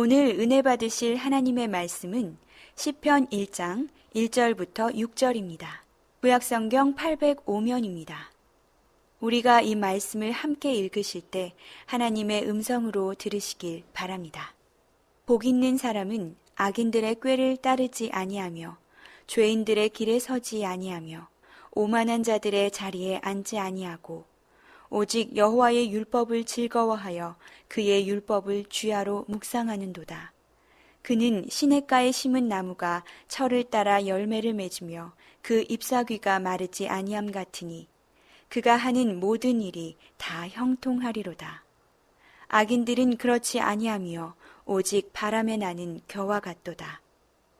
오늘 은혜 받으실 하나님의 말씀은 시편 1장 1절부터 6절입니다. 구약성경 805면입니다. 우리가 이 말씀을 함께 읽으실 때 하나님의 음성으로 들으시길 바랍니다. 복 있는 사람은 악인들의 꾀를 따르지 아니하며 죄인들의 길에 서지 아니하며 오만한 자들의 자리에 앉지 아니하고 오직 여호와의 율법을 즐거워하여 그의 율법을 주야로 묵상하는도다. 그는 시냇가에 심은 나무가 철을 따라 열매를 맺으며 그 잎사귀가 마르지 아니함 같으니 그가 하는 모든 일이 다 형통하리로다. 악인들은 그렇지 아니하며 오직 바람에 나는 겨와 같도다.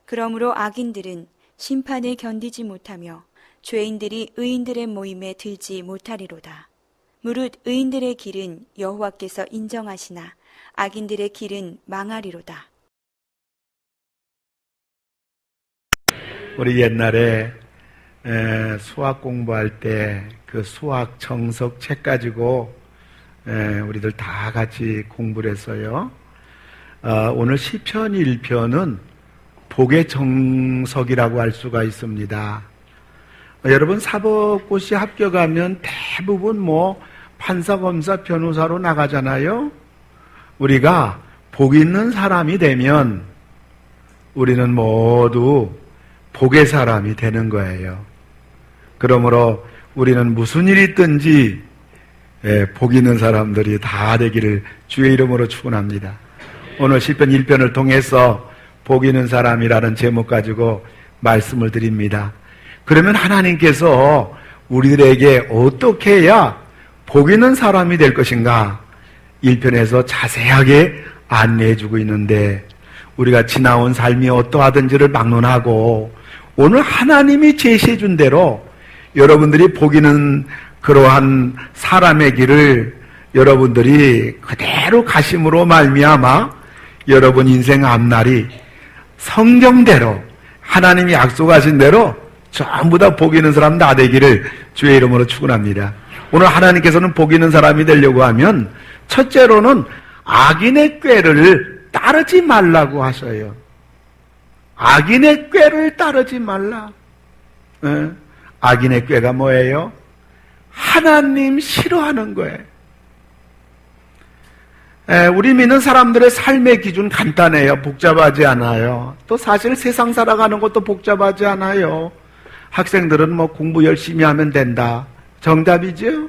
그러므로 악인들은 심판을 견디지 못하며 죄인들이 의인들의 모임에 들지 못하리로다. 무릇 의인들의 길은 여호와께서 인정하시나 악인들의 길은 망하리로다. 우리 옛날에 수학 공부할 때 그 수학 정석 책 가지고 우리들 다 같이 공부를 했어요. 오늘 시편 1편은 복의 정석이라고 할 수가 있습니다. 여러분 사법고시 합격하면 대부분 판사, 검사, 변호사로 나가잖아요. 우리가 복 있는 사람이 되면 우리는 모두 복의 사람이 되는 거예요. 그러므로 우리는 무슨 일이 있든지 복 있는 사람들이 다 되기를 주의 이름으로 축원합니다. 오늘 시편 1편을 통해서 복 있는 사람이라는 제목 가지고 말씀을 드립니다. 그러면 하나님께서 우리들에게 어떻게 해야 복 있는 사람이 될 것인가 1편에서 자세하게 안내해주고 있는데 우리가 지나온 삶이 어떠하든지를 막론하고 오늘 하나님이 제시해준 대로 여러분들이 복 있는 그러한 사람의 길을 여러분들이 그대로 가심으로 말미암아 여러분 인생 앞날이 성경대로 하나님이 약속하신 대로 전부 다 복 있는 사람 다 되기를 주의 이름으로 축원합니다. 오늘 하나님께서는 복 있는 사람이 되려고 하면 첫째로는 악인의 꾀를 따르지 말라고 하셔요. 악인의 꾀를 따르지 말라. 악인의 꾀가 뭐예요? 하나님 싫어하는 거예요. 우리 믿는 사람들의 삶의 기준 간단해요. 복잡하지 않아요. 또 사실 세상 살아가는 것도 복잡하지 않아요. 학생들은 공부 열심히 하면 된다. 정답이죠?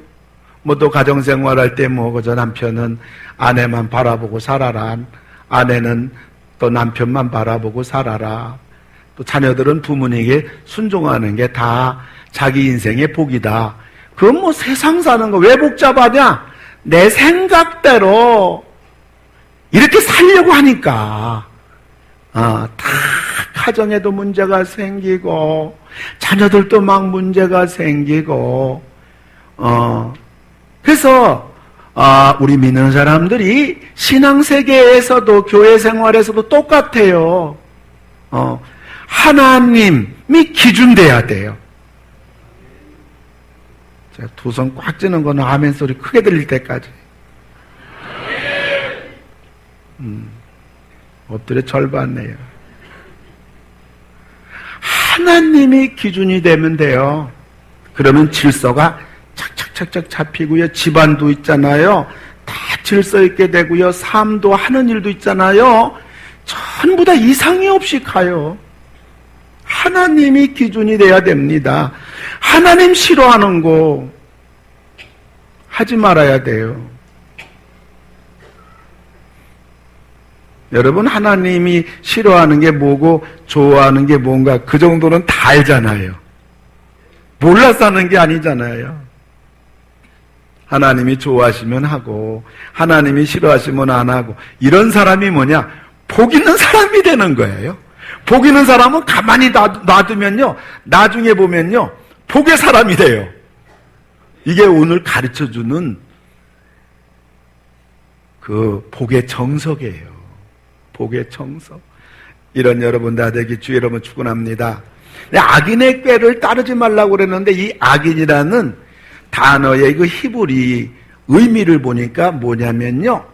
또 가정생활할 때 그저 남편은 아내만 바라보고 살아라. 아내는 또 남편만 바라보고 살아라. 또 자녀들은 부모님에게 순종하는 게 다 자기 인생의 복이다. 그건 세상 사는 거 왜 복잡하냐? 내 생각대로 이렇게 살려고 하니까 다 가정에도 문제가 생기고 자녀들도 막 문제가 생기고 그래서 우리 믿는 사람들이 신앙세계에서도 교회 생활에서도 똑같아요. 하나님이 기준 돼야 돼요. 제가 두 손 꽉 쥐는 거는 아멘 소리 크게 들릴 때까지. 엎드려 절 받네요. 하나님이 기준이 되면 돼요. 그러면 질서가 착착착착 잡히고요. 집안도 있잖아요. 다 질서 있게 되고요. 삶도 하는 일도 있잖아요. 전부 다 이상이 없이 가요. 하나님이 기준이 돼야 됩니다. 하나님 싫어하는 거 하지 말아야 돼요. 여러분 하나님이 싫어하는 게 뭐고 좋아하는 게 뭔가 그 정도는 다 알잖아요. 몰라서 하는 게 아니잖아요. 하나님이 좋아하시면 하고 하나님이 싫어하시면 안 하고 이런 사람이 뭐냐? 복 있는 사람이 되는 거예요. 복 있는 사람은 가만히 놔두면요 나중에 보면요 복의 사람이 돼요. 이게 오늘 가르쳐주는 그 복의 정석이에요. 복의 정석. 이런 여러분 다 되기 주의 여러분 축원합니다. 악인의 꾀를 따르지 말라고 그랬는데 이 악인이라는 단어의 그 히브리 의미를 보니까 뭐냐면요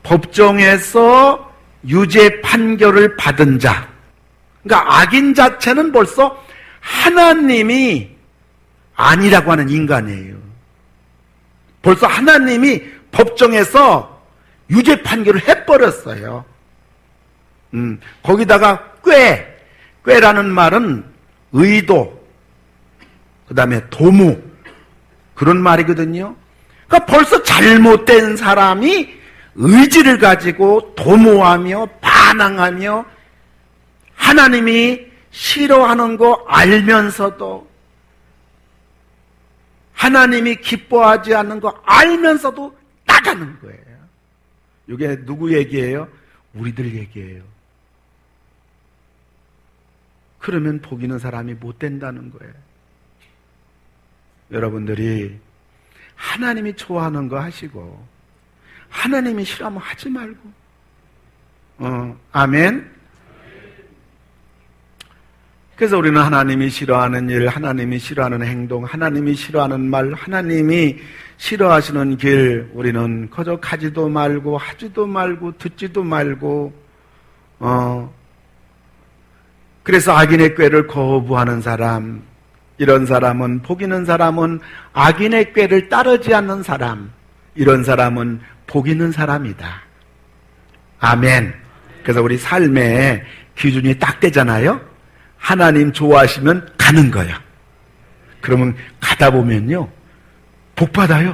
법정에서 유죄 판결을 받은 자, 그러니까 악인 자체는 벌써 하나님이 아니라고 하는 인간이에요. 벌써 하나님이 법정에서 유죄 판결을 해버렸어요. 거기다가 꾀라는 말은 의도, 그 다음에 도무, 그런 말이거든요. 그러니까 벌써 잘못된 사람이 의지를 가지고 도모하며 반항하며 하나님이 싫어하는 거 알면서도, 하나님이 기뻐하지 않는 거 알면서도 나가는 거예요. 이게 누구 얘기예요? 우리들 얘기예요. 그러면 복 있는 사람이 못 된다는 거예요. 여러분들이 하나님이 좋아하는 거 하시고 하나님이 싫어하면 하지 말고. 아멘. 그래서 우리는 하나님이 싫어하는 일, 하나님이 싫어하는 행동, 하나님이 싫어하는 말, 하나님이 싫어하시는 길, 우리는 거저 가지도 말고 하지도 말고 듣지도 말고 그래서 악인의 꾀를 거부하는 사람, 이런 사람은, 복 있는 사람은 악인의 꾀를 따르지 않는 사람, 이런 사람은 복 있는 사람이다. 아멘. 그래서 우리 삶의 기준이 딱 되잖아요. 하나님 좋아하시면 가는 거야. 그러면 가다 보면요, 복 받아요.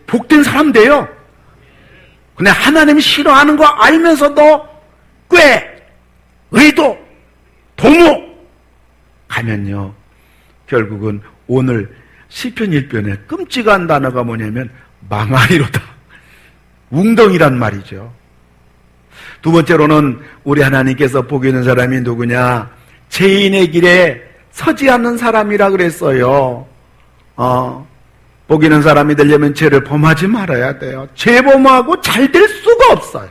복된 사람 돼요. 근데 하나님이 싫어하는 거 알면서도 꾀, 의도, 도모 가면요, 결국은 오늘 시편 1편에 끔찍한 단어가 뭐냐면 망하리로다. 웅덩이란 말이죠. 두 번째로는 우리 하나님께서 복 있는 사람이 누구냐? 죄인의 길에 서지 않는 사람이라 그랬어요. 복 있는 사람이 되려면 죄를 범하지 말아야 돼요. 죄 범하고 잘 될 수가 없어요.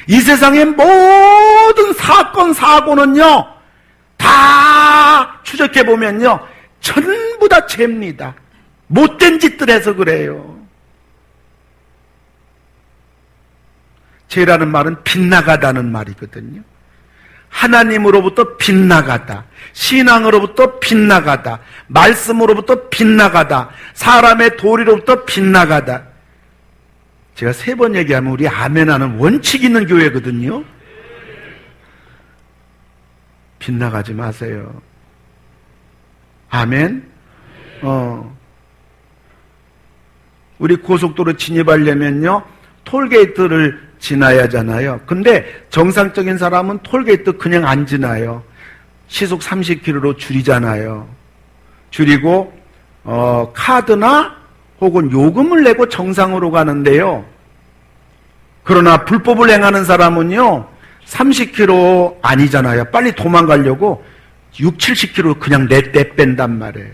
이 세상의 모든 사건, 사고는요, 다 추적해보면요, 전부 다 죄입니다. 못된 짓들 해서 그래요. 죄라는 말은 빗나가다는 말이거든요. 하나님으로부터 빗나가다, 신앙으로부터 빗나가다, 말씀으로부터 빗나가다, 사람의 도리로부터 빗나가다. 제가 3번 얘기하면 우리 아멘하는 원칙 있는 교회거든요. 빗나가지 마세요. 아멘. 우리 고속도로 진입하려면요, 톨게이트를 지나야 하잖아요. 근데 정상적인 사람은 톨게이트 그냥 안 지나요. 시속 30km로 줄이잖아요. 줄이고 카드나 혹은 요금을 내고 정상으로 가는데요. 그러나 불법을 행하는 사람은요, 30km 아니잖아요. 빨리 도망가려고 6, 70km 그냥 내뺀단 말이에요.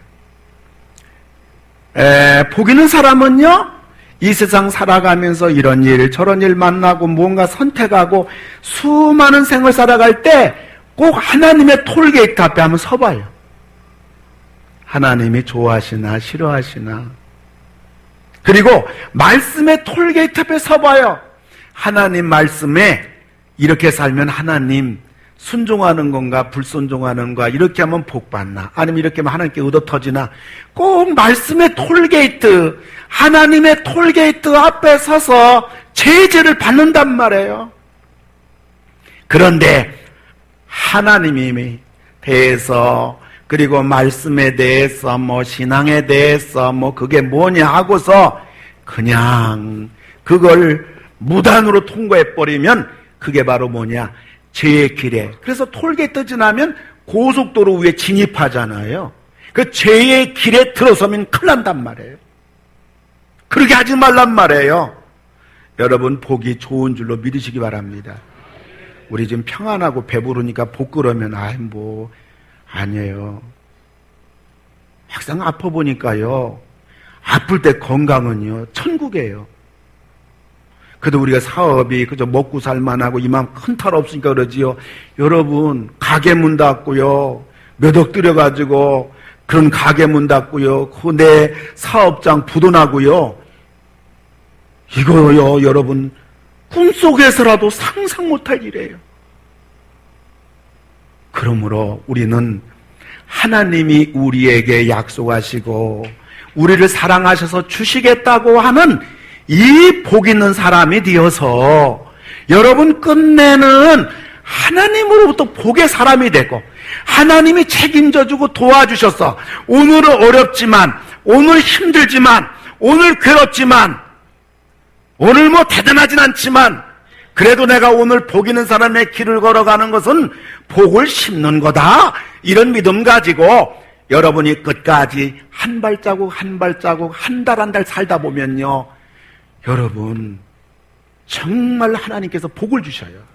복 있는 사람은요, 이 세상 살아가면서 이런 일 저런 일 만나고 뭔가 선택하고 수많은 생을 살아갈 때 꼭 하나님의 톨게이트 앞에 한번 서봐요. 하나님이 좋아하시나 싫어하시나. 그리고 말씀의 톨게이트 앞에 서봐요. 하나님 말씀에 이렇게 살면 하나님 순종하는 건가 불순종하는 건가, 이렇게 하면 복 받나, 아니면 이렇게 하면 하나님께 의도 터지나. 꼭 말씀의 톨게이트, 하나님의 톨게이트 앞에 서서 제재를 받는단 말이에요. 그런데 하나님이 대해서, 그리고 말씀에 대해서, 신앙에 대해서 그게 뭐냐 하고서 그냥 그걸 무단으로 통과해버리면 그게 바로 뭐냐? 죄의 길에. 그래서 톨게이트 지나면 고속도로 위에 진입하잖아요. 그 죄의 길에 들어서면 큰일 난단 말이에요. 그렇게 하지 말란 말이에요. 여러분, 복이 좋은 줄로 믿으시기 바랍니다. 우리 지금 평안하고 배부르니까 복 그러면 아니에요. 막상 아파 보니까요, 아플 때 건강은요 천국이에요. 그래도 우리가 사업이 그저 먹고 살만하고 이만 큰 탈 없으니까 그러지요. 여러분, 가게 문 닫고요, 몇 억 들여가지고 그런 가게 문 닫고요, 그 내 사업장 부도나고요, 이거요 여러분 꿈속에서라도 상상 못할 일이에요. 그러므로 우리는 하나님이 우리에게 약속하시고 우리를 사랑하셔서 주시겠다고 하는 이 복 있는 사람이 되어서 여러분 끝내는 하나님으로부터 복의 사람이 되고 하나님이 책임져주고 도와주셔서 오늘은 어렵지만, 오늘 힘들지만, 오늘 괴롭지만, 오늘 뭐 대단하진 않지만 그래도 내가 오늘 복 있는 사람의 길을 걸어가는 것은 복을 심는 거다, 이런 믿음 가지고 여러분이 끝까지 한 발자국 한 발자국, 한 달 한 달 살다 보면요, 여러분 정말 하나님께서 복을 주셔요.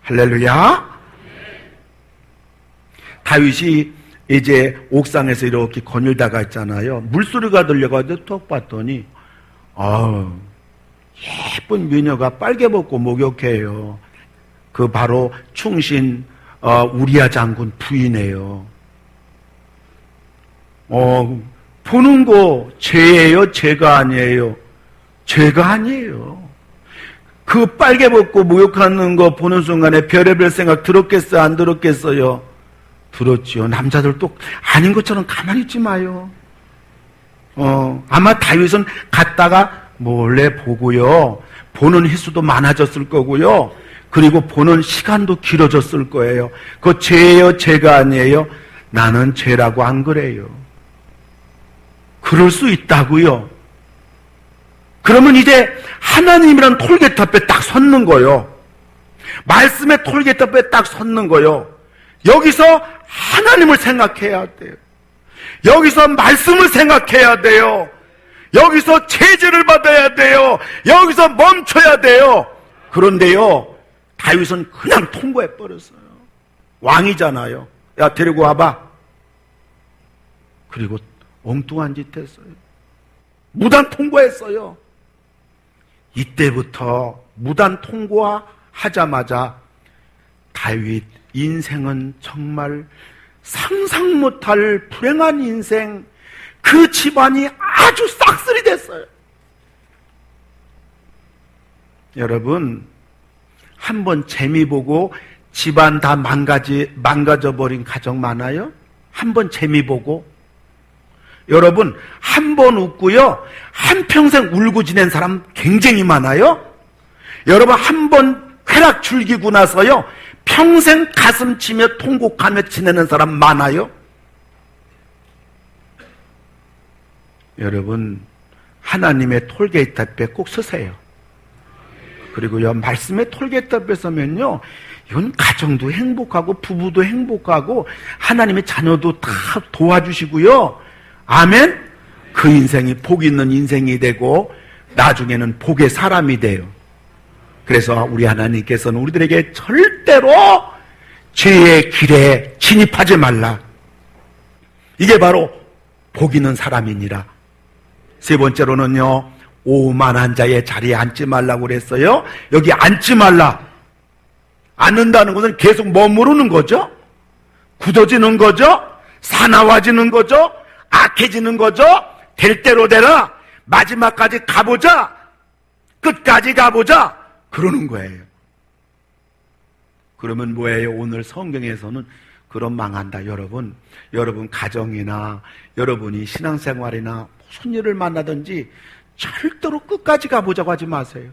할렐루야. 다윗이 이제 옥상에서 이렇게 거닐다가 있잖아요. 물소리가 들려가지고 톡 봤더니 예쁜 미녀가 빨개 벗고 목욕해요. 그 바로 충신 우리아 장군 부인이에요. 보는 거 죄예요? 죄가 아니에요? 죄가 아니에요. 그 빨개 벗고 목욕하는 거 보는 순간에 별의별 생각 들었겠어요? 안 들었겠어요? 들었지요. 남자들도 아닌 것처럼 가만히 있지 마요. 아마 다윗은 갔다가 몰래 보고요. 보는 횟수도 많아졌을 거고요. 그리고 보는 시간도 길어졌을 거예요. 그거 죄예요? 죄가 아니에요? 나는 죄라고 안 그래요. 그럴 수 있다고요. 그러면 이제 하나님이란 톨게이트 앞에 딱 섰는 거요. 말씀의 톨게이트 앞에 딱 섰는 거요. 여기서 하나님을 생각해야 돼요. 여기서 말씀을 생각해야 돼요. 여기서 제재를 받아야 돼요. 여기서 멈춰야 돼요. 그런데요, 다윗은 그냥 통보해 버렸어요. 왕이잖아요. 야, 데리고 와봐. 그리고 엉뚱한 짓 했어요. 무단 통보했어요. 이때부터 무단 통보하자마자 다윗 인생은 정말 상상 못할 불행한 인생, 그 집안이 아주 싹쓸이 됐어요. 여러분, 한번 재미 보고 집안 다 망가져버린 가정 많아요? 한번 재미 보고. 여러분, 한 번 웃고요, 한평생 울고 지낸 사람 굉장히 많아요? 여러분, 한 번 쾌락 즐기고 나서요, 평생 가슴 치며 통곡하며 지내는 사람 많아요? 여러분, 하나님의 톨게이트 앞에 꼭 서세요. 그리고요, 말씀의 톨게이트 앞에 서면요, 이건 가정도 행복하고 부부도 행복하고 하나님의 자녀도 다 도와주시고요. 아멘? 그 인생이 복 있는 인생이 되고 나중에는 복의 사람이 돼요. 그래서 우리 하나님께서는 우리들에게 절대로 죄의 길에 진입하지 말라. 이게 바로 복 있는 사람이니라. 세 번째로는요, 오만한 자의 자리에 앉지 말라고 그랬어요. 여기 앉지 말라. 앉는다는 것은 계속 머무르는 거죠. 굳어지는 거죠. 사나워지는 거죠. 악해지는 거죠. 될 대로 되라. 마지막까지 가보자. 끝까지 가보자. 그러는 거예요. 그러면 뭐예요? 오늘 성경에서는 그런 망한다. 여러분 가정이나 여러분이 신앙생활이나 무슨 일을 만나든지 절대로 끝까지 가보자고 하지 마세요.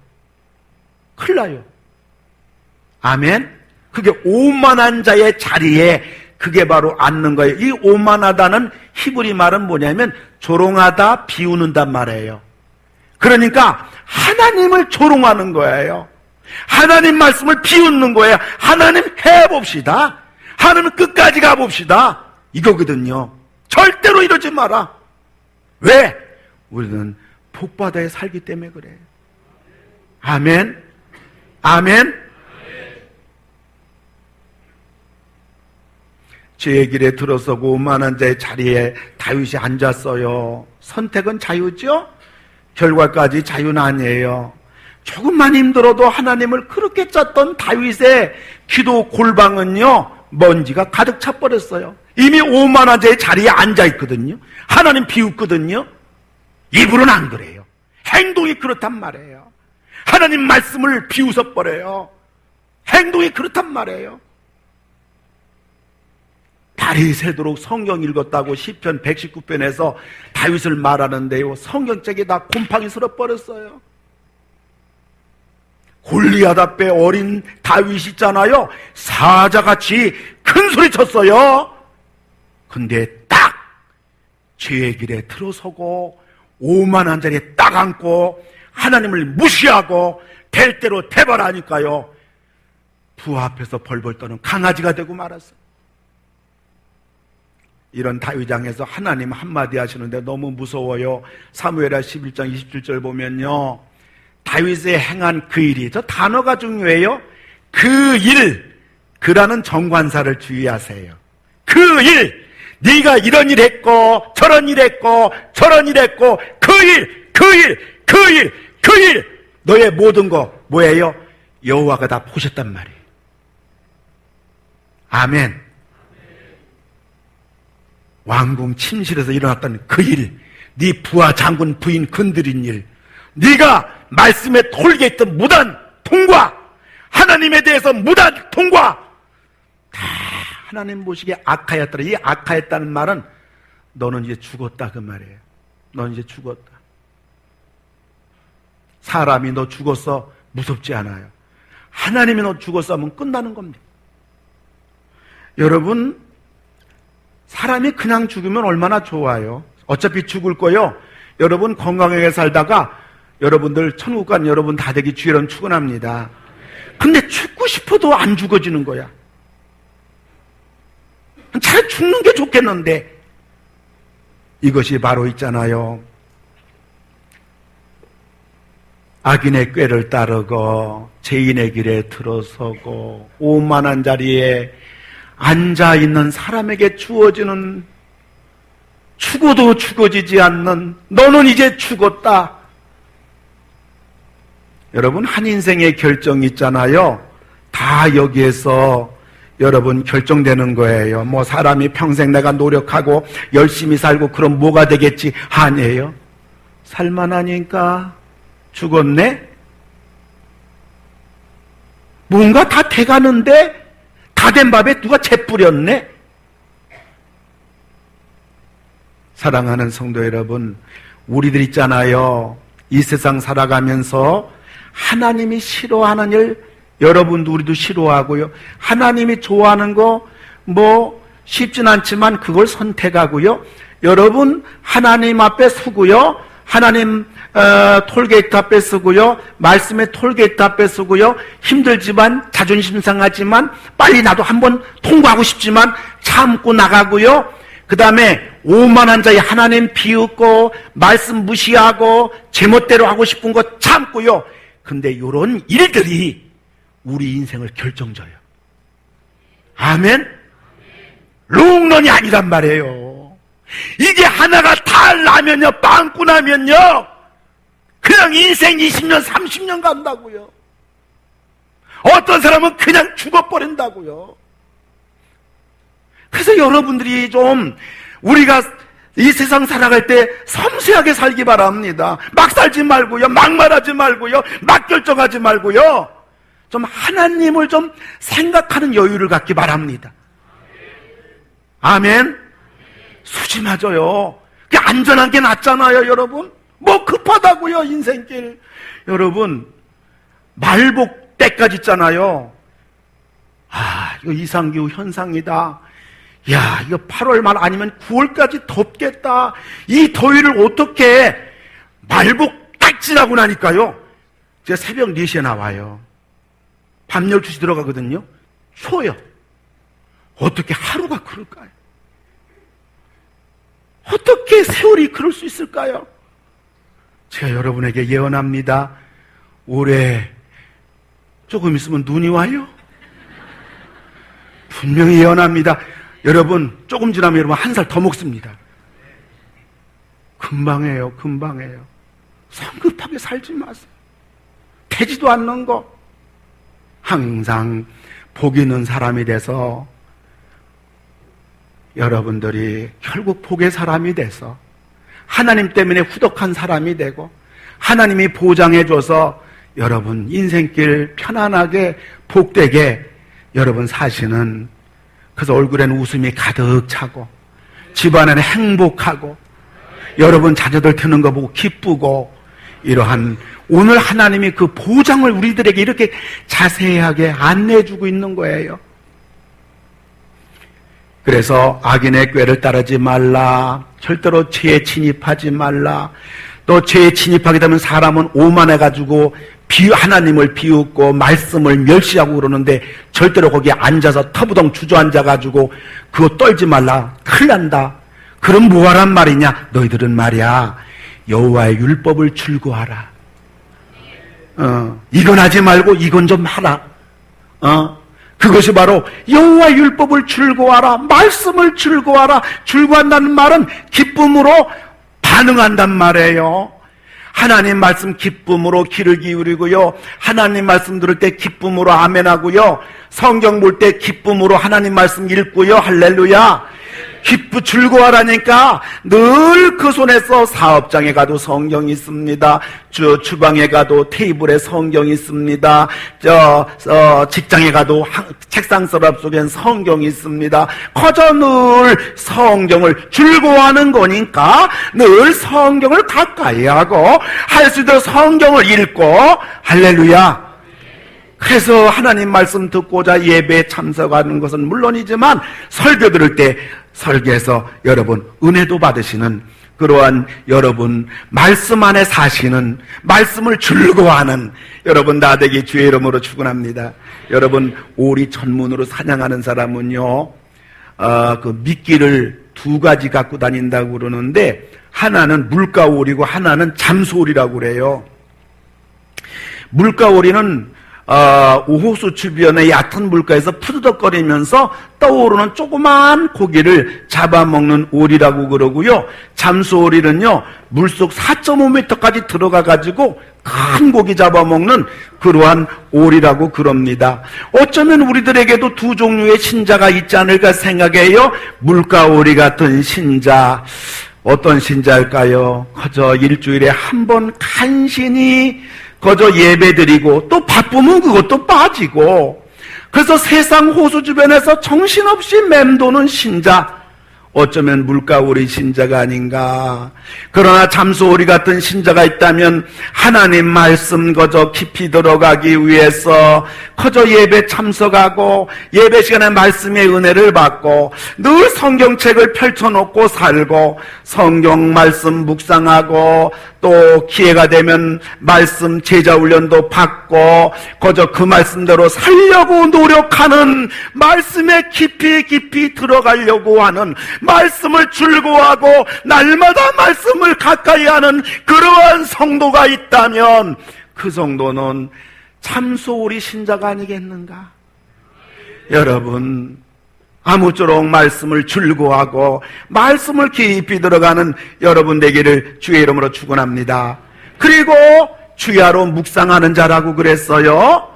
큰일 나요. 아멘? 그게 오만한 자의 자리에 그게 바로 앉는 거예요. 이 오만하다는 히브리 말은 뭐냐면 조롱하다, 비웃는단 말이에요. 그러니까 하나님을 조롱하는 거예요. 하나님 말씀을 비웃는 거예요. 하나님 해봅시다. 하나님 끝까지 가봅시다. 이거거든요. 절대로 이러지 마라. 왜? 우리는 복바다에 살기 때문에 그래요. 아멘? 아멘? 죄의 길에 들어서고 오만한 자의 자리에 다윗이 앉았어요. 선택은 자유죠? 결과까지 자유는 아니에요. 조금만 힘들어도 하나님을 그렇게 짰던 다윗의 기도 골방은요, 먼지가 가득 차버렸어요. 이미 오만한 자의 자리에 앉아있거든요. 하나님 비웃거든요. 입으로는 안 그래요. 행동이 그렇단 말이에요. 하나님 말씀을 비웃어버려요. 행동이 그렇단 말이에요. 달이 새도록 성경 읽었다고 시편 119편에서 다윗을 말하는데요, 성경책이 다 곰팡이 슬어버렸어요. 골리앗 앞에 어린 다윗 있잖아요, 사자같이 큰 소리 쳤어요. 근데 딱 죄의 길에 들어서고 오만한 자리에 딱 앉고 하나님을 무시하고 될 대로 대발하니까요, 부하 앞에서 벌벌 떠는 강아지가 되고 말았어요. 이런 다윗왕에서 하나님 한마디 하시는데 너무 무서워요. 사무엘하 11장 27절 보면요, 다윗의 행한 그 일이, 저 단어가 중요해요. 그 일, 그라는 정관사를 주의하세요. 그 일, 네가 이런 일 했고 저런 일 했고 저런 일 했고 그 일, 너의 모든 거 뭐예요? 여호와가 다 보셨단 말이에요. 아멘. 왕궁 침실에서 일어났던 그 일, 네 부하 장군 부인 건드린 일, 네가 말씀에 톨게있던 무단 통과, 하나님에 대해서 무단 통과, 다 하나님 보시기에 악하였더라. 이 악하였다는 말은 너는 이제 죽었다 그 말이에요. 너는 이제 죽었다. 사람이 너 죽었어 무섭지 않아요. 하나님이 너 죽었어 하면 끝나는 겁니다. 여러분, 사람이 그냥 죽으면 얼마나 좋아요. 어차피 죽을 거요. 여러분 건강하게 살다가 여러분들 천국 간 여러분 다 되기 주의로 축원합니다. 근데 죽고 싶어도 안 죽어지는 거야. 차라리 죽는 게 좋겠는데, 이것이 바로 있잖아요, 악인의 꾀를 따르고 죄인의 길에 들어서고 오만한 자리에 앉아있는 사람에게 주어지는, 죽어도 죽어지지 않는 너는 이제 죽었다. 여러분, 한 인생의 결정이 있잖아요. 다 여기에서 여러분 결정되는 거예요. 뭐 사람이 평생 내가 노력하고 열심히 살고 그럼 뭐가 되겠지? 아니에요. 살만하니까 죽었네? 뭔가 다 돼가는데 다 된 밥에 누가 재 뿌렸네? 사랑하는 성도 여러분, 우리들 있잖아요, 이 세상 살아가면서 하나님이 싫어하는 일, 여러분도 우리도 싫어하고요, 하나님이 좋아하는 거 뭐 쉽진 않지만 그걸 선택하고요, 여러분 하나님 앞에 서고요, 하나님 톨게이트 앞에 서고요, 말씀의 톨게이트 앞에 서고요, 힘들지만 자존심 상하지만 빨리 나도 한번 통과하고 싶지만 참고 나가고요, 그 다음에 오만한 자의 하나님 비웃고 말씀 무시하고 제멋대로 하고 싶은 거 참고요. 근데 이런 일들이 우리 인생을 결정져요. 아멘? 롱런이 아니란 말이에요. 이게 하나가 다 나면요, 빵꾸 나면요, 그냥 인생 20년 30년 간다고요. 어떤 사람은 그냥 죽어버린다고요. 그래서 여러분들이 좀 우리가 이 세상 살아갈 때 섬세하게 살기 바랍니다. 막 살지 말고요, 막 말하지 말고요, 막 결정하지 말고요, 좀 하나님을 좀 생각하는 여유를 갖기 바랍니다. 아멘. 수지 맞아요. 안전한 게 낫잖아요. 여러분, 뭐 급하다고요, 인생길. 여러분, 말복 때까지 있잖아요. 이거 이상기후 현상이다. 야, 이거 8월 말 아니면 9월까지 덥겠다. 이 더위를 어떻게, 말복 딱 지나고 나니까요, 제가 새벽 4시에 나와요. 밤 12시 들어가거든요. 추워요. 어떻게 하루가 그럴까요? 어떻게 세월이 그럴 수 있을까요? 제가 여러분에게 예언합니다. 올해 조금 있으면 눈이 와요. 분명히 예언합니다. 여러분, 조금 지나면 여러분 1살 더 먹습니다. 금방해요, 금방해요. 성급하게 살지 마세요. 되지도 않는 거. 항상 복 있는 사람이 돼서 여러분들이 결국 복의 사람이 돼서 하나님 때문에 후덕한 사람이 되고 하나님이 보장해줘서 여러분 인생길 편안하게 복되게 여러분 사시는, 그래서 얼굴에는 웃음이 가득 차고 집안에는 행복하고 여러분 자녀들 트는 거 보고 기쁘고, 이러한 오늘 하나님이 그 보장을 우리들에게 이렇게 자세하게 안내해주고 있는 거예요. 그래서 악인의 꾀를 따르지 말라, 절대로 죄에 침입하지 말라. 또 죄에 침입하게 되면 사람은 오만해가지고 하나님을 비웃고 말씀을 멸시하고 그러는데, 절대로 거기에 앉아서 터부덩 주저앉아가지고 그거 떨지 말라, 큰일 난다. 그럼 뭐하란 말이냐? 너희들은 말이야 여호와의 율법을 줄고하라. 이건 하지 말고 이건 좀 하라. 그것이 바로 여호와의 율법을 줄고하라, 말씀을 줄고하라. 줄고한다는 말은 기쁨으로 반응한단 말이에요. 하나님 말씀 기쁨으로 귀를 기울이고요, 하나님 말씀 들을 때 기쁨으로 아멘하고요, 성경 볼 때 기쁨으로 하나님 말씀 읽고요, 할렐루야. 즐거워하라니까 늘 그 손에서 사업장에 가도 성경이 있습니다. 주방에 가도 테이블에 성경이 있습니다. 직장에 가도 책상 서랍 속엔 성경이 있습니다. 커져 늘 성경을 즐거워하는 거니까 늘 성경을 가까이 하고 할 수 있도록 성경을 읽고, 할렐루야. 그래서 하나님 말씀 듣고자 예배에 참석하는 것은 물론이지만 설교 들을 때 설교에서 여러분 은혜도 받으시는, 그러한 여러분 말씀 안에 사시는, 말씀을 즐거워하는 여러분 다 되기 주의 이름으로 축원합니다. 여러분 오리 전문으로 사냥하는 사람은요, 그 미끼를 두 가지 갖고 다닌다고 그러는데, 하나는 물가오리고 하나는 잠수오리라고 그래요. 물가오리는 오호수 주변의 얕은 물가에서 푸드덕거리면서 떠오르는 조그만 고기를 잡아먹는 오리라고 그러고요, 잠수오리는요 물속 4.5m까지 들어가가지고 큰 고기 잡아먹는 그러한 오리라고 그럽니다. 어쩌면 우리들에게도 두 종류의 신자가 있지 않을까 생각해요. 물가오리 같은 신자, 어떤 신자일까요? 그저 일주일에 한 번 간신히 그저 예배드리고 또 바쁘면 그것도 빠지고, 그래서 세상 호수 주변에서 정신없이 맴도는 신자, 어쩌면 물가오리 신자가 아닌가. 그러나 잠수오리 같은 신자가 있다면 하나님 말씀 그저 깊이 들어가기 위해서 그저 예배 참석하고 예배 시간에 말씀의 은혜를 받고 늘 성경책을 펼쳐놓고 살고 성경 말씀 묵상하고 또 기회가 되면 말씀 제자 훈련도 받고 그저 그 말씀대로 살려고 노력하는, 말씀에 깊이 들어가려고 하는, 말씀을 즐거워하고 날마다 말씀을 가까이 하는 그러한 성도가 있다면 그 성도는 참소오리 신자가 아니겠는가? 여러분 아무쪼록 말씀을 즐거워하고 말씀을 깊이 들어가는 여러분 되기를 주의 이름으로 축원합니다. 그리고 주야로 묵상하는 자라고 그랬어요.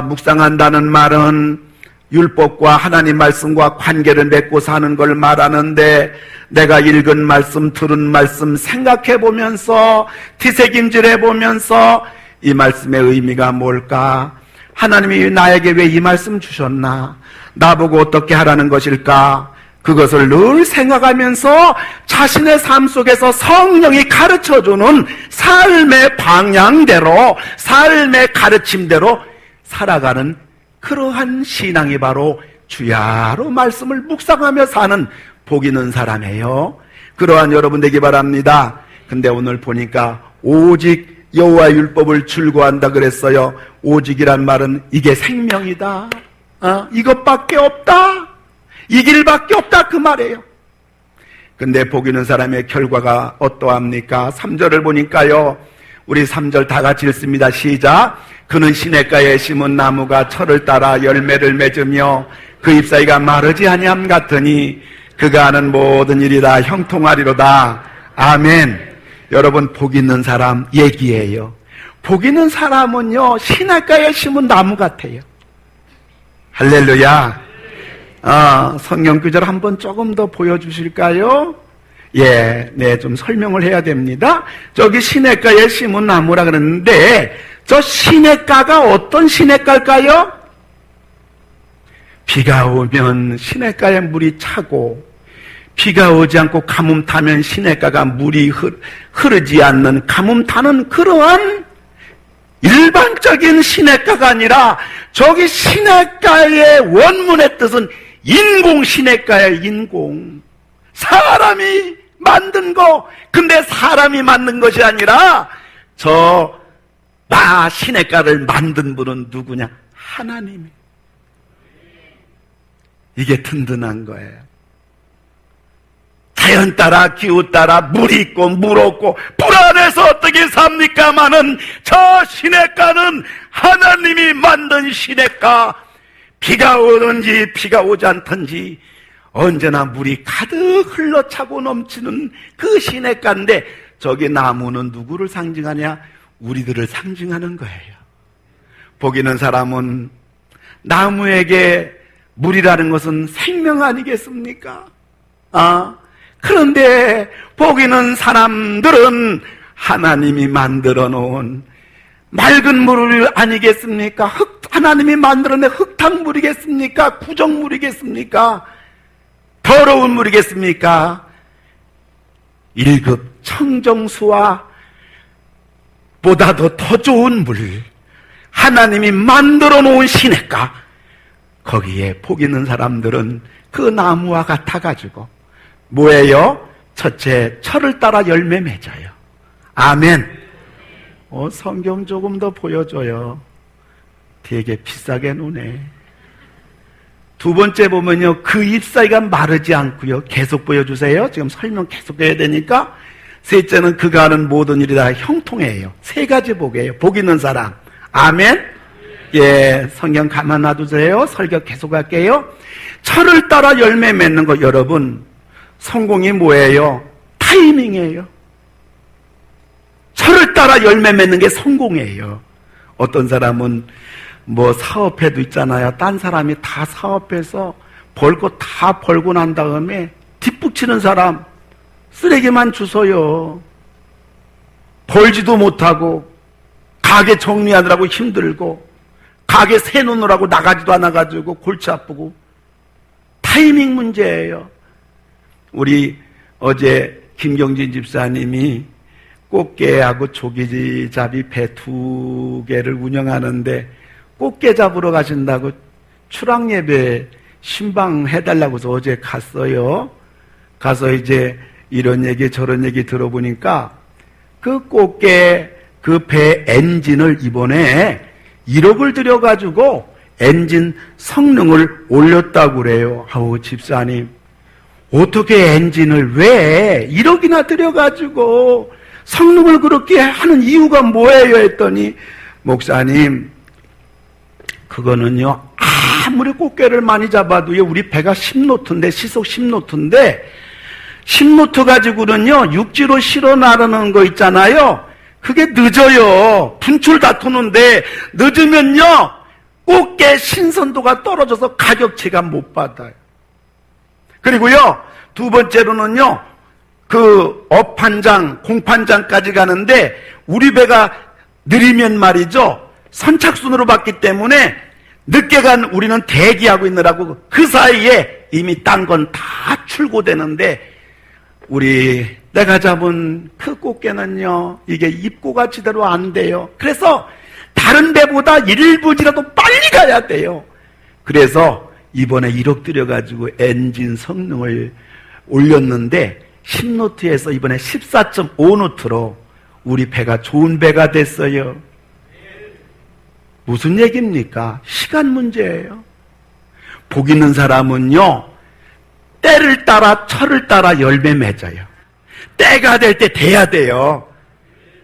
묵상한다는 말은 율법과 하나님 말씀과 관계를 맺고 사는 걸 말하는데, 내가 읽은 말씀, 들은 말씀 생각해 보면서 뒤새김질해 보면서 이 말씀의 의미가 뭘까? 하나님이 나에게 왜 이 말씀 주셨나? 나보고 어떻게 하라는 것일까? 그것을 늘 생각하면서 자신의 삶 속에서 성령이 가르쳐주는 삶의 방향대로, 삶의 가르침대로 살아가는 그러한 신앙이 바로 주야로 말씀을 묵상하며 사는 복 있는 사람이에요. 그러한 여러분 되기 바랍니다. 근데 오늘 보니까 오직 여호와의 율법을 즐거워한다 그랬어요. 오직이란 말은 이게 생명이다, 이것밖에 없다, 이 길밖에 없다, 그 말이에요. 근데 복 있는 사람의 결과가 어떠합니까? 3절을 보니까요, 우리 3절 다 같이 읽습니다. 시작. 그는 시냇가에 심은 나무가 철을 따라 열매를 맺으며 그 잎사귀가 마르지 아니함 같으니 그가 하는 모든 일이 다 형통하리로다. 아멘. 여러분 복 있는 사람 얘기예요. 복 있는 사람은요 시냇가에 심은 나무 같아요. 할렐루야. 성경 구절 한번 조금 더 보여주실까요? 좀 설명을 해야 됩니다. 저기 시냇가에 심은 나무라 그랬는데, 저 시냇가가 어떤 시냇가일까요? 비가 오면 시냇가에 물이 차고, 비가 오지 않고 가뭄 타면 시냇가가 물이 흐르지 않는 가뭄 타는 그러한 일반적인 시냇가가 아니라, 저기 시냇가의 원문의 뜻은 인공 시냇가예요. 인공. 사람이 만든 거. 근데 사람이 만든 것이 아니라 저 시냇가를 만든 분은 누구냐? 하나님이. 이게 든든한 거예요. 자연 따라 기후 따라 물이 있고 물 없고 불 안에서 어떻게 삽니까마는 저 시냇가는 하나님이 만든 시냇가. 비가 오든지 비가 오지 않든지 언제나 물이 가득 흘러차고 넘치는 그 시냇가인데, 저기 나무는 누구를 상징하냐? 우리들을 상징하는 거예요. 복 있는 사람은 나무에게 물이라는 것은 생명 아니겠습니까? 그런데 복 있는 사람들은 하나님이 만들어 놓은 맑은 물을 아니겠습니까? 하나님이 만들어낸 흙탕물이겠습니까? 구정물이겠습니까? 더러운 물이겠습니까? 1급 청정수와 보다도 더 좋은 물, 하나님이 만들어 놓은 시냇가, 거기에 복 있는 사람들은 그 나무와 같아가지고 뭐예요? 첫째, 철을 따라 열매 맺어요. 아멘. 성경 조금 더 보여줘요. 되게 비싸게 노네. 두 번째 보면요, 그 잎사귀가 마르지 않고요. 계속 보여주세요. 지금 설명 계속 해야 되니까. 셋째는 그가 하는 모든 일이 다 형통해요. 세 가지 복이에요. 복 있는 사람. 아멘. 성경 가만 놔두세요. 설교 계속 할게요. 철을 따라 열매 맺는 거, 여러분, 성공이 뭐예요? 타이밍이에요. 철을 따라 열매 맺는 게 성공이에요. 어떤 사람은 사업회도 있잖아요. 딴 사람이 다 사업해서 벌 거 다 벌고 난 다음에 뒷북치는 사람, 쓰레기만 주워요. 벌지도 못하고, 가게 정리하느라고 힘들고, 가게 세놓느라고 나가지도 않아가지고 골치 아프고. 타이밍 문제예요. 우리 어제 김경진 집사님이 꽃게하고 조기잡이 배 2개를 운영하는데, 꽃게 잡으러 가신다고 추락예배 신방해달라고 해서 어제 갔어요. 가서 이제 이런 얘기 저런 얘기 들어보니까 그 꽃게 그 배 엔진을 이번에 1억을 들여가지고 엔진 성능을 올렸다고 그래요. 아우, 집사님, 어떻게 엔진을 왜 1억이나 들여가지고 성능을 그렇게 하는 이유가 뭐예요? 했더니, 목사님, 그거는요, 아무리 꽃게를 많이 잡아도요, 우리 배가 10노트인데, 시속 10노트인데, 10노트 가지고는요, 육지로 실어 나르는 거 있잖아요. 그게 늦어요. 분출 다투는데, 늦으면요, 꽃게 신선도가 떨어져서 가격치가 못 받아요. 그리고요, 두 번째로는요, 그 업판장, 공판장까지 가는데, 우리 배가 느리면 말이죠, 선착순으로 봤기 때문에 늦게 간 우리는 대기하고 있느라고 그 사이에 이미 딴 건 다 출고되는데, 내가 잡은 그 꽃게는요, 이게 입고가 제대로 안 돼요. 그래서 다른 배보다 1분이라도 빨리 가야 돼요. 그래서 이번에 1억 들여가지고 엔진 성능을 올렸는데 10노트에서 이번에 14.5노트로 우리 배가 좋은 배가 됐어요. 무슨 얘기입니까? 시간 문제예요. 복 있는 사람은요, 때를 따라 철을 따라 열매 맺어요. 때가 될 때 돼야 돼요.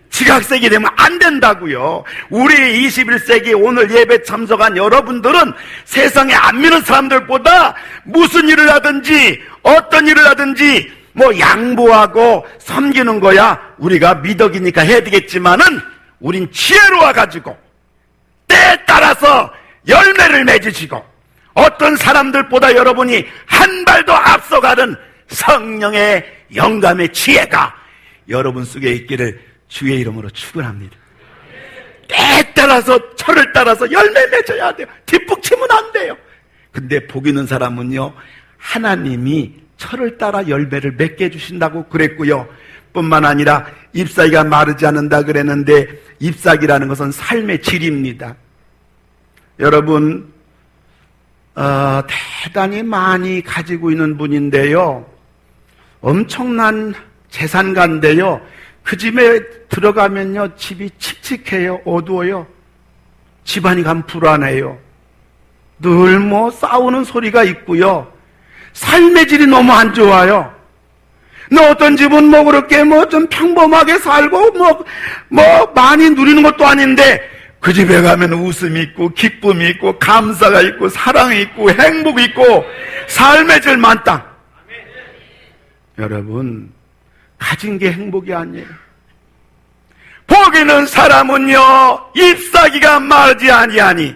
지각색이 되면 안 된다고요. 우리 21세기 오늘 예배 참석한 여러분들은 세상에 안 믿는 사람들보다 무슨 일을 하든지 어떤 일을 하든지 양보하고 섬기는 거야 우리가 미덕이니까 해야 되겠지만은, 우린 지혜로워가지고 때에 따라서 열매를 맺으시고, 어떤 사람들보다 여러분이 한 발도 앞서가는 성령의 영감의 지혜가 여러분 속에 있기를 주의 이름으로 축원합니다. 때에 따라서, 철을 따라서 열매 맺어야 돼요. 뒷북치면 안 돼요. 근데 복 있는 사람은요, 하나님이 철을 따라 열매를 맺게 해주신다고 그랬고요. 뿐만 아니라 잎사귀가 마르지 않는다 그랬는데, 잎사귀라는 것은 삶의 질입니다. 여러분, 대단히 많이 가지고 있는 분인데요, 엄청난 재산가인데요, 그 집에 들어가면요, 집이 칙칙해요. 어두워요. 집안이 가면 불안해요. 늘 뭐 싸우는 소리가 있고요. 삶의 질이 너무 안 좋아요. 너 어떤 집은 뭐 그렇게 뭐 좀 평범하게 살고 뭐 많이 누리는 것도 아닌데, 그 집에 가면 웃음이 있고 기쁨이 있고 감사가 있고 사랑이 있고 행복이 있고 삶의 질 만땅. 여러분, 가진 게 행복이 아니에요. 복 있는 사람은요, 잎사귀가 마르지 아니하니,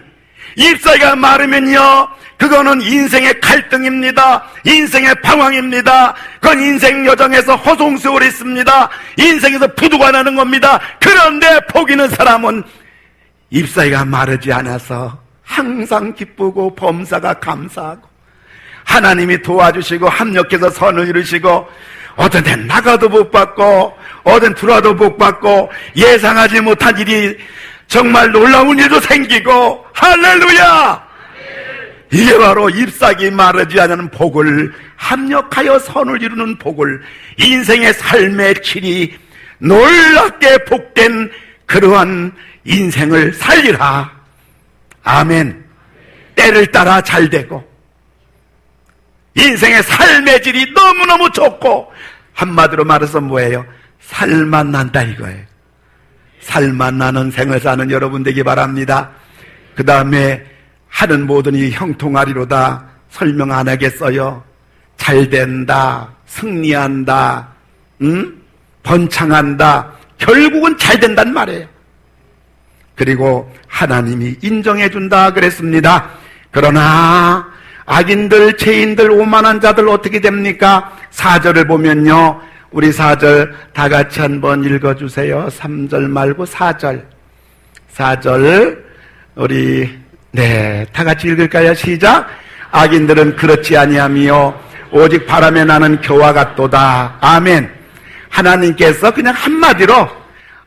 잎사귀가 마르면요, 그거는 인생의 갈등입니다. 인생의 방황입니다. 그건 인생 여정에서 허송세월이 있습니다. 인생에서 부두가 나는 겁니다. 그런데 복 있는 사람은 잎사귀가 마르지 않아서 항상 기쁘고 범사가 감사하고, 하나님이 도와주시고 합력해서 선을 이루시고, 어떤 데 나가도 복 받고 어떤 들어와도 복 받고 예상하지 못한 일이 정말 놀라운 일도 생기고, 할렐루야! 이게 바로 잎사귀 마르지 않는 복을, 합력하여 선을 이루는 복을, 인생의 삶의 질이 놀랍게 복된 그러한 인생을 살리라. 아멘. 때를 따라 잘 되고, 인생의 삶의 질이 너무너무 좋고, 한마디로 말해서 뭐예요? 살만 난다 이거예요. 살만 나는 생을 사는 여러분 되기 바랍니다. 그 다음에 하는 모든 이 형통하리로다 설명 안 하겠어요. 잘 된다, 승리한다, 번창한다, 결국은 잘 된단 말이에요. 그리고 하나님이 인정해 준다 그랬습니다. 그러나 악인들, 죄인들, 오만한 자들 어떻게 됩니까? 4절을 보면요, 우리 4절 다 같이 한번 읽어주세요. 3절 말고 4절. 4절 우리 다 같이 읽을까요? 시작. 악인들은 그렇지 아니하며 오직 바람에 나는 겨와 같도다. 아멘. 하나님께서 그냥 한마디로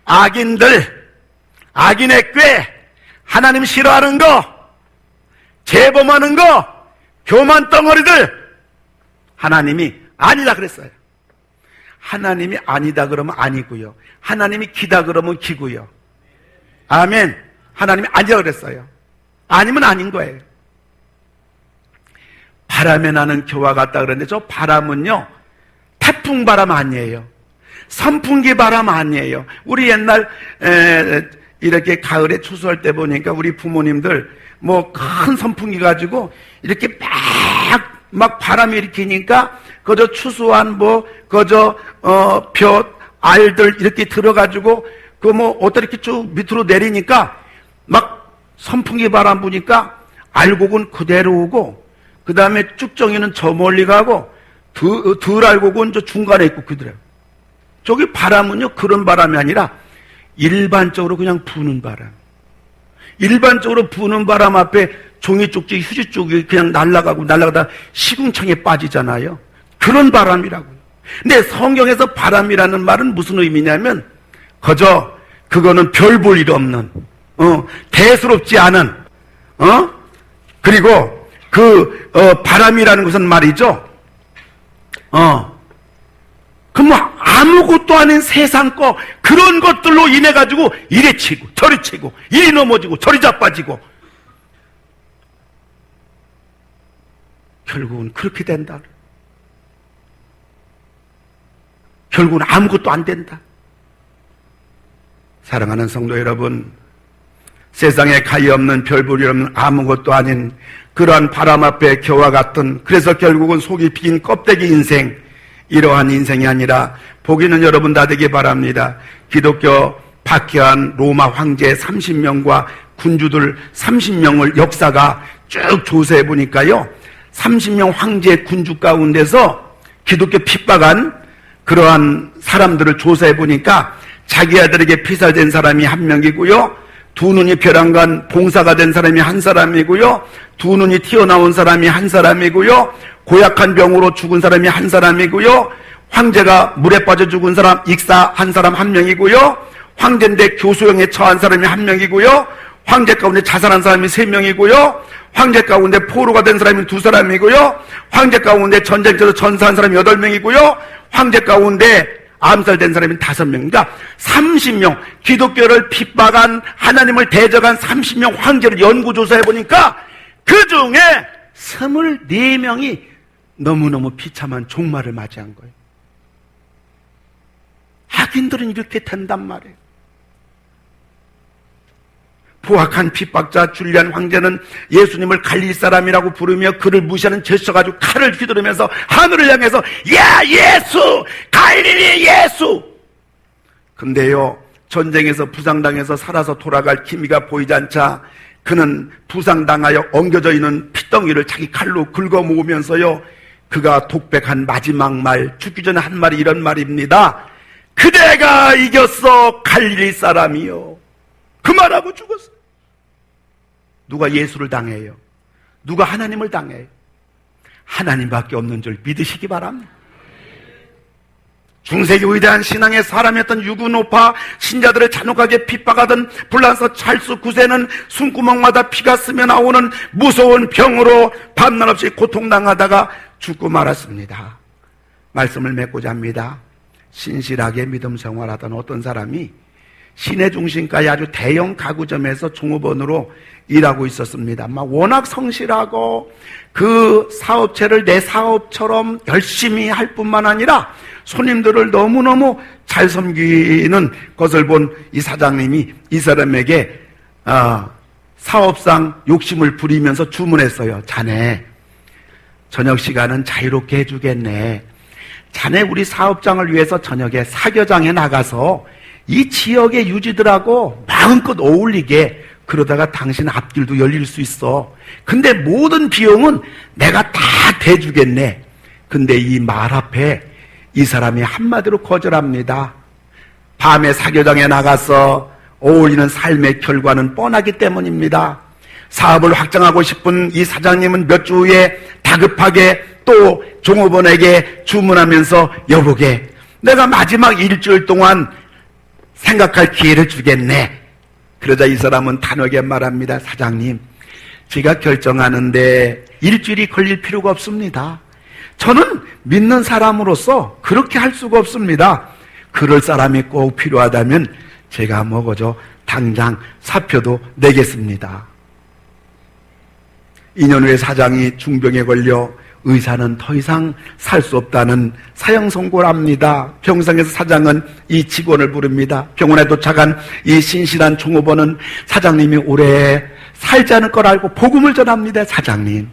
악인들, 악인의 꾀, 하나님 싫어하는 거, 재범하는 거, 교만 덩어리들, 하나님이 아니다 그랬어요. 하나님이 아니다 그러면 아니고요, 하나님이 기다 그러면 기고요. 아멘. 하나님이 아니다 그랬어요. 아니면 아닌 거예요. 바람에 나는 겨와 같다 그랬는데, 저 바람은요, 태풍 바람 아니에요. 선풍기 바람 아니에요. 우리 옛날 이렇게 가을에 추수할 때 보니까 우리 부모님들 뭐 큰 선풍기 가지고 이렇게 막 바람이 일으키니까 그저 추수한 그저 벼 알들 이렇게 들어가지고 그 뭐 어떻게 이렇게 쭉 밑으로 내리니까 막 선풍기 바람 부니까 알곡은 그대로 오고, 그 다음에 쭉정이는 저 멀리 가고, 덜 알곡은 저 중간에 있고 그대로. 저기 바람은요, 그런 바람이 아니라 일반적으로 그냥 부는 바람. 일반적으로 부는 바람 앞에 종이 쪽지, 휴지 쪽이 그냥 날아가다 시궁창에 빠지잖아요. 그런 바람이라고요. 근데 성경에서 바람이라는 말은 무슨 의미냐면, 그저 그거는 별 볼 일 없는, 대수롭지 않은, 그리고 바람이라는 것은 말이죠, 그 뭐 아무것도 아닌 세상 거, 그런 것들로 인해 가지고 이리 치고 저리 치고, 이리 넘어지고 저리 자빠지고, 결국은 그렇게 된다. 결국은 아무것도 안 된다. 사랑하는 성도 여러분, 세상에 가히 없는 별볼이 없는 아무것도 아닌 그러한 바람 앞에 겨와 같은, 그래서 결국은 속이 비긴 껍데기 인생, 이러한 인생이 아니라 복 있는 여러분 다 되기 바랍니다. 기독교 박해한 로마 황제 30명과 군주들 30명을 역사가 쭉 조사해 보니까요, 30명 황제 군주 가운데서 기독교 핍박한 그러한 사람들을 조사해 보니까 자기 아들에게 피살된 사람이 한 명이고요, 두 눈이 벼랑간 봉사가 된 사람이 한 사람이고요, 두 눈이 튀어나온 사람이 한 사람이고요, 고약한 병으로 죽은 사람이 한 사람이고요, 황제가 물에 빠져 죽은 사람 익사 한 사람 한 명이고요, 황제인데 교수형에 처한 사람이 한 명이고요, 황제 가운데 자살한 사람이 3명이고요, 황제 가운데 포로가 된 사람이 2사람이고요, 황제 가운데 전쟁터에서 전사한 사람이 8명이고요, 황제 가운데 암살된 사람이 5명. 그러니까 30명, 기독교를 핍박한, 하나님을 대적한 30명 황제를 연구조사해 보니까 그 중에 24명이 너무너무 비참한 종말을 맞이한 거예요. 악인들은 이렇게 된단 말이에요. 포악한 핍박자 줄리안 황제는 예수님을 갈릴 사람이라고 부르며 그를 무시하는 제쳐가지고 칼을 휘두르면서 하늘을 향해서 야 예수! 갈릴리 예수! 근데요, 전쟁에서 부상당해서 살아서 돌아갈 기미가 보이지 않자 그는 부상당하여 엉겨져 있는 핏덩이를 자기 칼로 긁어 모으면서요, 그가 독백한 마지막 말, 죽기 전에 한 말이 이런 말입니다. 그대가 이겼어, 갈릴리 사람이요. 그 말하고 죽었어요. 누가 예수를 당해요? 누가 하나님을 당해요? 하나님밖에 없는 줄 믿으시기 바랍니다. 중세기 위대한 신앙의 사람이었던 유구노파 신자들을 잔혹하게 핍박하던 불란서 찰스 9세는 숨구멍마다 피가 스며 나오는 무서운 병으로 밤낮 없이 고통당하다가 죽고 말았습니다. 말씀을 맺고자 합니다. 신실하게 믿음 생활하던 어떤 사람이 시내 중심가의 아주 대형 가구점에서 종업원으로 일하고 있었습니다. 워낙 성실하고 그 사업체를 내 사업처럼 열심히 할 뿐만 아니라 손님들을 너무너무 잘 섬기는 것을 본 이 사장님이 이 사람에게 사업상 욕심을 부리면서 주문했어요. 자네, 저녁 시간은 자유롭게 해주겠네. 자네 우리 사업장을 위해서 저녁에 사교장에 나가서 이 지역의 유지들하고 마음껏 어울리게, 그러다가 당신 앞길도 열릴 수 있어. 근데 모든 비용은 내가 다 대주겠네. 근데 이 말 앞에 이 사람이 한마디로 거절합니다. 밤에 사교장에 나가서 어울리는 삶의 결과는 뻔하기 때문입니다. 사업을 확장하고 싶은 이 사장님은 몇 주 후에 다급하게 또 종업원에게 주문하면서 여보게, 내가 마지막 일주일 동안 생각할 기회를 주겠네. 그러자 이 사람은 단호하게 말합니다. 사장님, 제가 결정하는데 일주일이 걸릴 필요가 없습니다. 저는 믿는 사람으로서 그렇게 할 수가 없습니다. 그럴 사람이 꼭 필요하다면 제가 당장 사표도 내겠습니다. 2년 후에 사장이 중병에 걸려 의사는 더 이상 살 수 없다는 사형 선고를 합니다. 병상에서 사장은 이 직원을 부릅니다. 병원에 도착한 이 신실한 종업원은 사장님이 오래 살지 않을 걸 알고 복음을 전합니다. 사장님,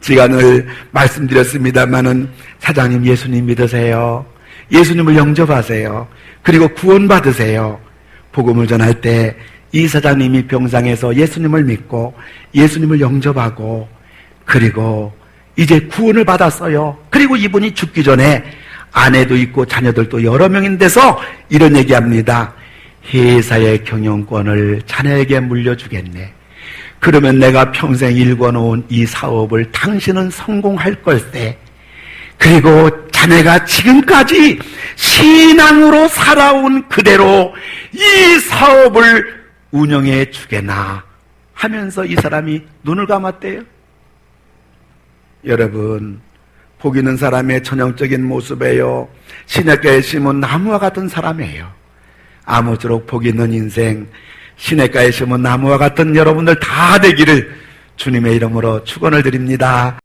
제가 늘 말씀드렸습니다마는 사장님 예수님 믿으세요. 예수님을 영접하세요. 그리고 구원받으세요. 복음을 전할 때 이 사장님이 병상에서 예수님을 믿고 예수님을 영접하고 그리고 이제 구원을 받았어요. 그리고 이분이 죽기 전에 아내도 있고 자녀들도 여러 명인데서 이런 얘기합니다. 회사의 경영권을 자네에게 물려주겠네. 그러면 내가 평생 일궈놓은 이 사업을 당신은 성공할 걸세. 그리고 자네가 지금까지 신앙으로 살아온 그대로 이 사업을 운영해 주게나 하면서 이 사람이 눈을 감았대요. 여러분, 복 있는 사람의 전형적인 모습이에요. 시냇가에 심은 나무와 같은 사람이에요. 아무쪼록 복 있는 인생, 시냇가에 심은 나무와 같은 여러분들 다 되기를 주님의 이름으로 축원을 드립니다.